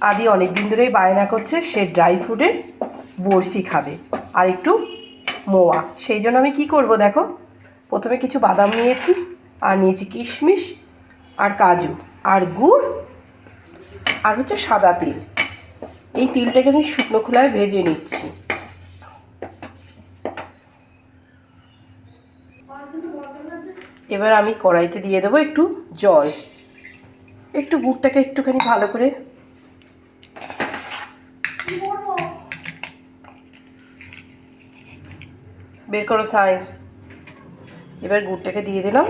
আদি অনেক দিন ধরেই বায়না করছে সে ড্রাই ফ্রুটের বরফি খাবে আর একটু মোয়া। সেই জন্য আমি কি করব দেখো, প্রথমে কিছু বাদাম নিয়েছি, আর নিয়েছি কিশমিশ আর কাজু আর গুড় আর হচ্ছে সাদা তিল। এই তিলটাকে আমি শুকনো খোলায় ভেজে নিচ্ছি। এবার আমি কড়াইতে দিয়ে দেবো একটু জল, একটু গুড়টাকে একটুখানি ভালো করে বের করো সাইজ। এবার গুড়টাকে দিয়ে দিলাম।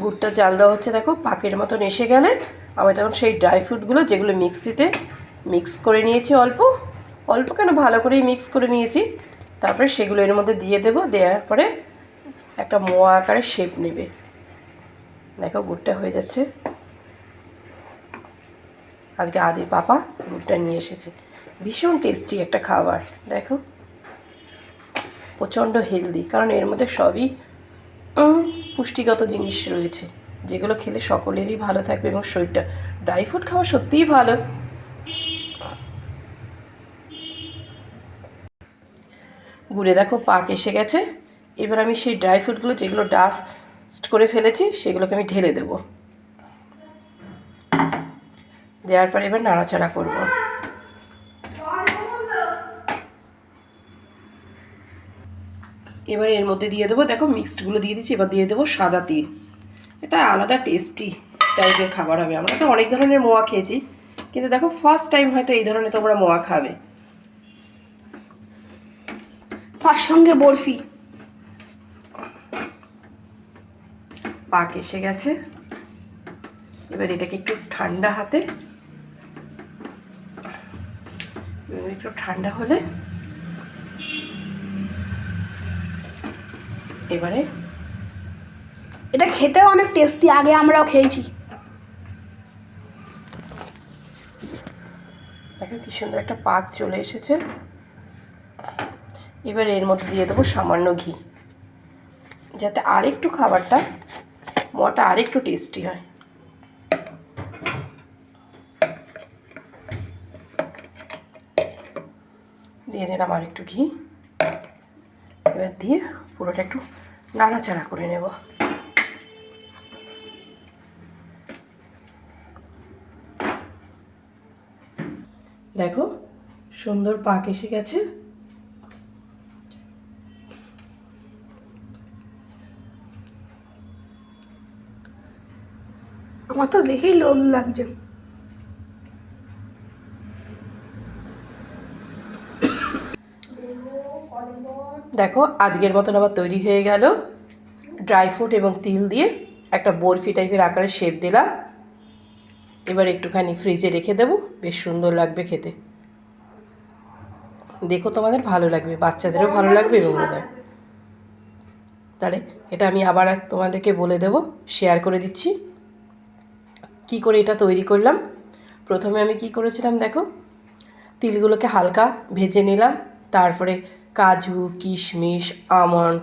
গুড়টা জাল দেওয়া হচ্ছে, দেখো পাকের মতন এসে গেলে আমি তখন সেই ড্রাই ফ্রুটগুলো যেগুলো মিক্সিতে মিক্স করে নিয়েছি, অল্প অল্প কেন ভালো করেই মিক্স করে নিয়েছি, তারপরে সেগুলো এর মধ্যে দিয়ে দেবো। দেওয়ার পরে একটা মোয়া আকারে শেপ নেবে। দেখো গুড়টা হয়ে যাচ্ছে। আজকে আদির পাপা গুড়টা নিয়ে এসেছে। ভীষণ টেস্টি একটা খাবার, দেখো প্রচণ্ড হেলদি, কারণ এর মধ্যে সবই পুষ্টিগত জিনিস রয়েছে যেগুলো খেলে সকলেরই ভালো থাকবে এবং শরীরটা। ড্রাই ফ্রুট খাওয়া সত্যিই ভালো। গুড়ে দেখো পাক এসে গেছে। এবার আমি সেই ড্রাই ফ্রুটগুলো যেগুলো ডাস্ট করে ফেলেছি সেগুলোকে আমি ঢেলে দেব। দেওয়ার পরে এবার নাড়াচাড়া করব। এবার এর মধ্যে দিয়ে দেবো, দেখো মিক্সডগুলো দিয়ে দিচ্ছি। এবার দিয়ে দেবো সাদা তিল। এটা আলাদা টেস্টি টাইপের খাবার হবে। আমরা তো অনেক ধরনের মোয়া খেয়েছি, কিন্তু দেখো ফার্স্ট টাইম হয়তো এই ধরনের তোমরা মোয়া খাবে, তার সঙ্গে বরফি। পাক এসে গেছে। এবার এটাকে একটু ঠান্ডা হাতে, একটু ঠান্ডা হলে এবারে এটা খেতেও অনেক টেস্টি, আগে আমরাও খেয়েছি। দেখো কি সুন্দর একটা পাক চলে এসেছে। এবার এর মধ্যে দিয়ে দেবো সামান্য ঘি, যাতে আরেকটু খাবারটা মোয়াটা আরেকটু টেস্টি হয়। দিয়ে দিলাম আর একটু ঘি। এবার দিয়ে পুরোটা একটু নাড়াচাড়া করে নেব। দেখো সুন্দর পাক এসে গেছে। আমার তো দেখেই লোভ লাগছে। দেখো আজকের মতন আবার তৈরি হয়ে গেল ড্রাই ফ্রুট এবং তিল দিয়ে একটা বরফি টাইপের আকারে শেপ দিলাম। এবার একটুখানি ফ্রিজে রেখে দেবো, বেশ সুন্দর লাগবে খেতে। দেখো তোমাদের ভালো লাগবে, বাচ্চাদেরও ভালো লাগবে এবং তাহলে এটা আমি আবার তোমাদেরকে বলে দেব, শেয়ার করে দিচ্ছি কি করে এটা তৈরি করলাম। প্রথমে আমি কি করেছিলাম দেখো, তিলগুলোকে হালকা ভেজে নিলাম, তারপরে কাজু কিশমিশ আমন্ড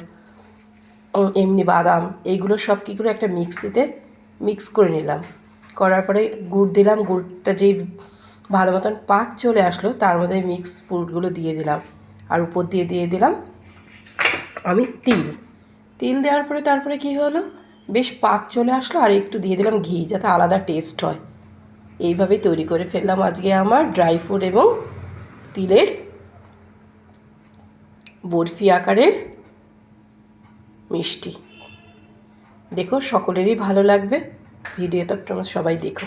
এমনি বাদাম এইগুলো সব কী করে একটা মিক্সিতে মিক্স করে নিলাম। করার পরে গুড় দিলাম। গুড়টা যেই ভালো মতন পাক চলে আসলো তার মধ্যে মিক্স ফ্রুটগুলো দিয়ে দিলাম, আর উপর দিয়ে দিয়ে দিলাম আমি তিল। তিল দেওয়ার পরে তারপরে কী হলো, বেশ পাক চলে আসলো, আর একটু দিয়ে দিলাম ঘি যাতে আলাদা টেস্ট হয়। এইভাবেই তৈরি করে ফেললাম আজকে আমার ড্রাই ফ্রুট এবং তিলের বরফি আকারের মিষ্টি। দেখো সকলেরই ভালো লাগবে। ভিডিওটা তোমরা সবাই দেখো।